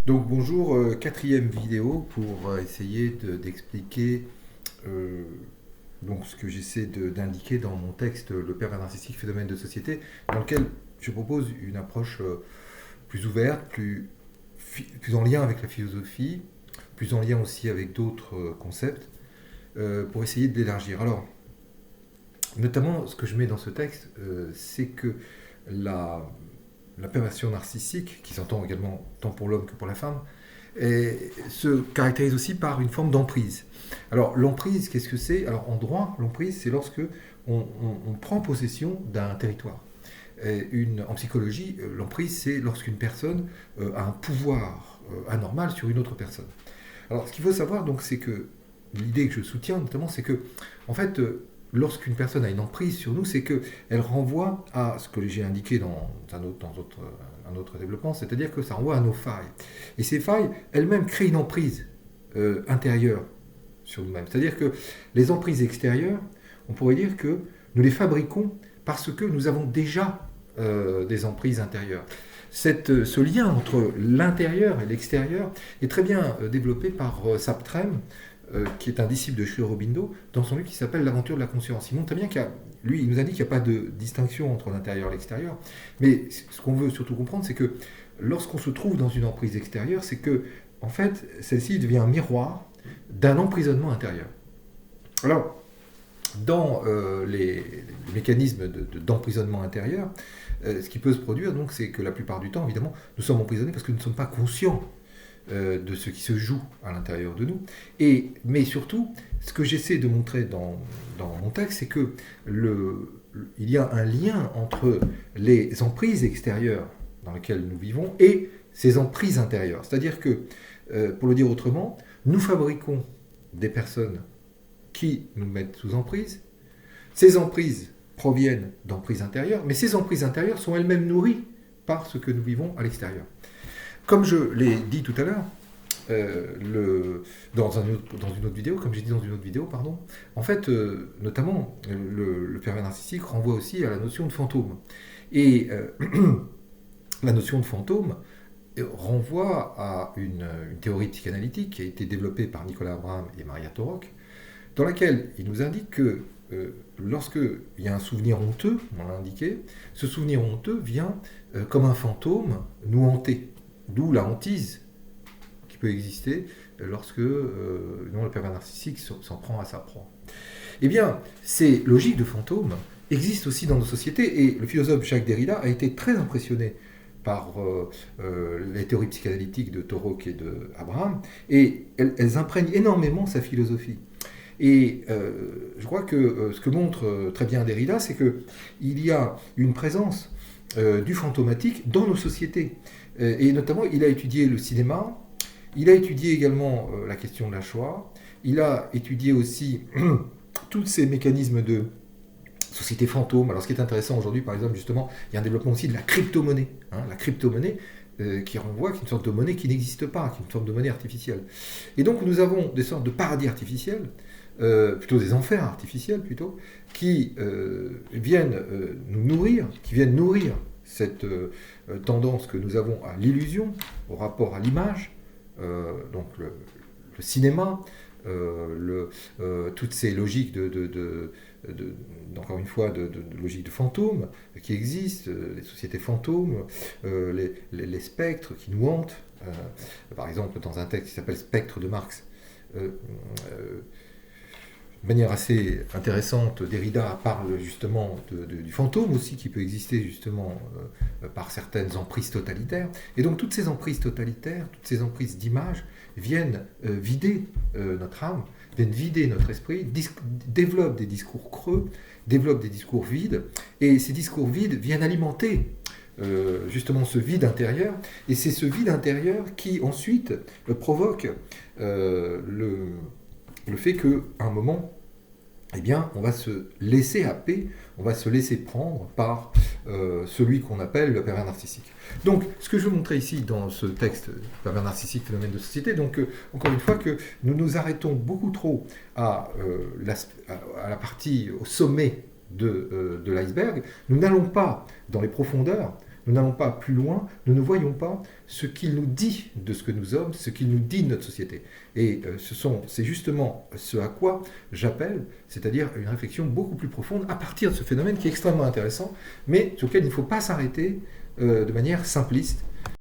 Donc bonjour, quatrième vidéo pour essayer d'expliquer donc ce que j'essaie d'indiquer dans mon texte Le pervers narcissique, phénomène de société, dans lequel je propose une approche plus ouverte, plus en lien avec la philosophie, plus en lien aussi avec d'autres concepts, pour essayer de l'élargir. Alors, notamment, ce que je mets dans ce texte, c'est que la perversion narcissique, qui s'entend également tant pour l'homme que pour la femme, se caractérise aussi par une forme d'emprise. Alors l'emprise, qu'est-ce que c'est? Alors en droit, l'emprise, c'est lorsque on prend possession d'un territoire. En psychologie, l'emprise, c'est lorsqu'une personne a un pouvoir anormal sur une autre personne. Alors ce qu'il faut savoir, donc, c'est que l'idée que je soutiens notamment, c'est que, en fait, lorsqu'une personne a une emprise sur nous, c'est qu'elle renvoie à ce que j'ai indiqué dans un autre développement, c'est-à-dire que ça renvoie à nos failles. Et ces failles, elles-mêmes, créent une emprise intérieure sur nous-mêmes. C'est-à-dire que les emprises extérieures, on pourrait dire que nous les fabriquons parce que nous avons déjà des emprises intérieures. Ce lien entre l'intérieur et l'extérieur est très bien développé par Saptrem, qui est un disciple de Sri Aurobindo, dans son livre qui s'appelle L'aventure de la conscience. Il montre très bien il nous indique qu'il n'y a pas de distinction entre l'intérieur et l'extérieur, mais ce qu'on veut surtout comprendre, c'est que lorsqu'on se trouve dans une emprise extérieure, c'est que, en fait, celle-ci devient un miroir d'un emprisonnement intérieur. Alors, dans les mécanismes d'emprisonnement intérieur, ce qui peut se produire, donc, c'est que la plupart du temps, évidemment, nous sommes emprisonnés parce que nous ne sommes pas conscients de ce qui se joue à l'intérieur de nous. Mais surtout, ce que j'essaie de montrer dans mon texte, c'est que il y a un lien entre les emprises extérieures dans lesquelles nous vivons et ces emprises intérieures. C'est-à-dire que, pour le dire autrement, nous fabriquons des personnes qui nous mettent sous emprise. Ces emprises proviennent d'emprises intérieures, mais ces emprises intérieures sont elles-mêmes nourries par ce que nous vivons à l'extérieur. Comme je l'ai dit tout à l'heure, dans une autre vidéo, comme j'ai dit dans une autre vidéo, pardon, en fait, notamment, le pervers narcissique renvoie aussi à la notion de fantôme. Et la notion de fantôme renvoie à une théorie psychanalytique qui a été développée par Nicolas Abraham et Maria Torok, dans laquelle il nous indique que lorsqu'il y a un souvenir honteux, on l'a indiqué, ce souvenir honteux vient comme un fantôme nous hanter. D'où la hantise qui peut exister lorsque le pervers narcissique s'en prend à sa proie. Eh bien, ces logiques de fantômes existent aussi dans nos sociétés, et le philosophe Jacques Derrida a été très impressionné par les théories psychanalytiques de Torok et de Abraham, et elles imprègnent énormément sa philosophie. Et je crois que ce que montre très bien Derrida, c'est qu'il y a une présence du fantomatique dans nos sociétés. Et notamment, il a étudié le cinéma, il a étudié également la question de la Shoah, il a étudié aussi tous ces mécanismes de société fantôme. Alors ce qui est intéressant aujourd'hui, par exemple, justement, il y a un développement aussi de la crypto-monnaie. La crypto-monnaie qui renvoie à une sorte de monnaie qui n'existe pas, qui est une sorte de monnaie artificielle. Et donc nous avons des sortes de paradis artificiels, plutôt des enfers artificiels plutôt, qui viennent nous nourrir, qui viennent nourrir cette tendance que nous avons à l'illusion, au rapport à l'image, donc le cinéma, toutes ces logiques encore une fois, de logique de fantômes qui existent, les sociétés fantômes, les spectres qui nous hantent. Par exemple, dans un texte qui s'appelle Spectre de Marx, de manière assez intéressante, Derrida parle justement du fantôme aussi qui peut exister justement par certaines emprises totalitaires. Et donc toutes ces emprises totalitaires, toutes ces emprises d'images viennent vider notre âme, viennent vider notre esprit, développent des discours creux, développent des discours vides, et ces discours vides viennent alimenter justement ce vide intérieur, et c'est ce vide intérieur qui ensuite provoque le fait qu'à un moment, eh bien, on va se laisser happer, on va se laisser prendre par celui qu'on appelle le pervers narcissique. Donc, ce que je veux montrer ici dans ce texte, pervers narcissique, phénomène de société, donc encore une fois que nous nous arrêtons beaucoup trop à la partie au sommet de l'iceberg, nous n'allons pas dans les profondeurs nous n'allons pas plus loin, nous ne voyons pas ce qu'il nous dit de ce que nous sommes, ce qu'il nous dit de notre société. Et c'est justement ce à quoi j'appelle, c'est-à-dire une réflexion beaucoup plus profonde à partir de ce phénomène qui est extrêmement intéressant, mais sur lequel il ne faut pas s'arrêter de manière simpliste,